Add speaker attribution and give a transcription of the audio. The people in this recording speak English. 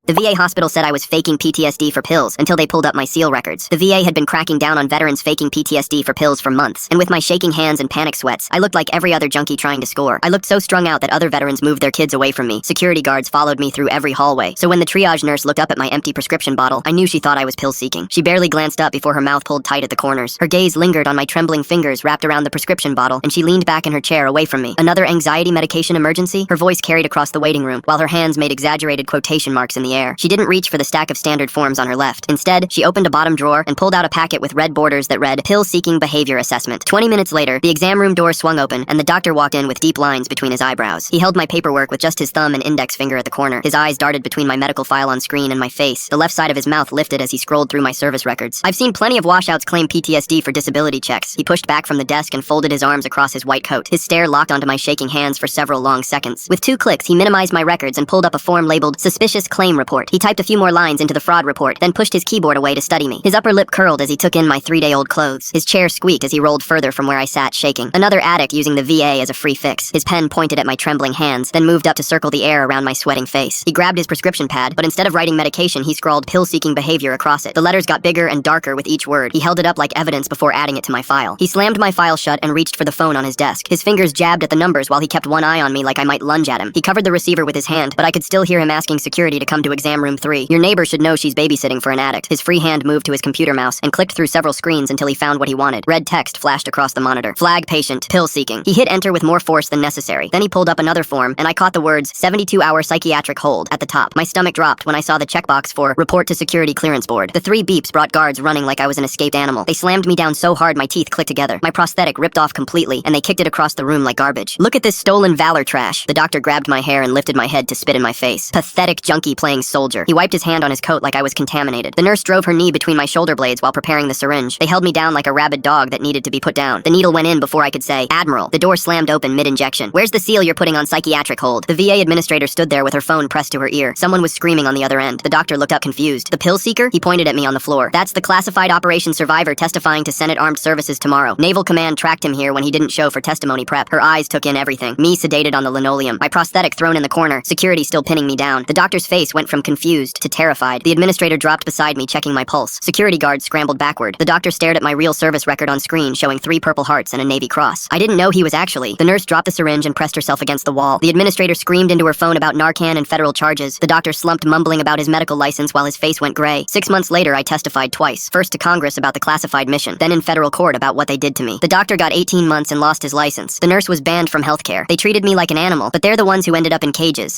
Speaker 1: The VA hospital said I was faking PTSD for pills until they pulled up my SEAL records. The VA had been cracking down on veterans faking PTSD for pills for months, and with my shaking hands and panic sweats, I looked like every other junkie trying to score. I looked so strung out that other veterans moved their kids away from me. Security guards followed me through every hallway, so when the triage nurse looked up at my empty prescription bottle, I knew she thought I was pill-seeking. She barely glanced up before her mouth pulled tight at the corners. Her gaze lingered on my trembling fingers wrapped around the prescription bottle, and she leaned back in her chair away from me. Another anxiety medication emergency? Her voice carried across the waiting room, while her hands made exaggerated quotation marks in the air. She didn't reach for the stack of standard forms on her left. Instead, she opened a bottom drawer and pulled out a packet with red borders that read, Pill-Seeking Behavior Assessment. 20 minutes later, the exam room door swung open, and the doctor walked in with deep lines between his eyebrows. He held my paperwork with just his thumb and index finger at the corner. His eyes darted between my medical file on screen and my face. The left side of his mouth lifted as he scrolled through my service records. I've seen plenty of washouts claim PTSD for disability checks. He pushed back from the desk and folded his arms across his white coat. His stare locked onto my shaking hands for several long seconds. With 2 clicks, he minimized my records and pulled up a form labeled Suspicious Claim Report. He typed a few more lines into the fraud report, then pushed his keyboard away to study me. His upper lip curled as he took in my 3-day-old clothes. His chair squeaked as he rolled further from where I sat, shaking. Another addict using the VA as a free fix. His pen pointed at my trembling hands, then moved up to circle the air around my sweating face. He grabbed his prescription pad, but instead of writing medication, he scrawled pill-seeking behavior across it. The letters got bigger and darker with each word. He held it up like evidence before adding it to my file. He slammed my file shut and reached for the phone on his desk. His fingers jabbed at the numbers while he kept one eye on me like I might lunge at him. He covered the receiver with his hand, but I could still hear him asking security to come to exam room 3. Your neighbor should know she's babysitting for an addict. His free hand moved to his computer mouse and clicked through several screens until he found what he wanted. Red text flashed across the monitor. Flag patient, pill-seeking. He hit enter with more force than necessary. Then he pulled up another form, and I caught the words 72-hour psychiatric hold at the top. My stomach dropped when I saw the checkbox for report to security clearance board. The 3 beeps brought guards running like I was an escaped animal. They slammed me down so hard my teeth clicked together. My prosthetic ripped off completely, and they kicked it across the room like garbage. Look at this stolen valor trash. The doctor grabbed my hair and lifted my head to spit in my face. Pathetic junkie playing soldier. He wiped his hand on his coat like I was contaminated. The nurse drove her knee between my shoulder blades while preparing the syringe. They held me down like a rabid dog that needed to be put down. The needle went in before I could say, Admiral. The door slammed open mid-injection. Where's the seal you're putting on psychiatric hold? The VA administrator stood there with her phone pressed to her ear. Someone was screaming on the other end. The doctor looked up confused. The pill seeker? He pointed at me on the floor. That's the classified operation survivor testifying to Senate Armed Services tomorrow. Naval Command tracked him here when he didn't show for testimony prep. Her eyes took in everything. Me sedated on the linoleum. My prosthetic thrown in the corner. Security still pinning me down. The doctor's face went from confused to terrified. The administrator dropped beside me checking my pulse. Security guards scrambled backward. The doctor stared at my real service record on screen showing 3 purple hearts and a Navy cross. I didn't know he was actually. The nurse dropped the syringe and pressed herself against the wall. The administrator screamed into her phone about Narcan and federal charges. The doctor slumped mumbling about his medical license while his face went gray. 6 months later, I testified twice. First to Congress about the classified mission, then in federal court about what they did to me. The doctor got 18 months and lost his license. The nurse was banned from healthcare. They treated me like an animal, but they're the ones who ended up in cages.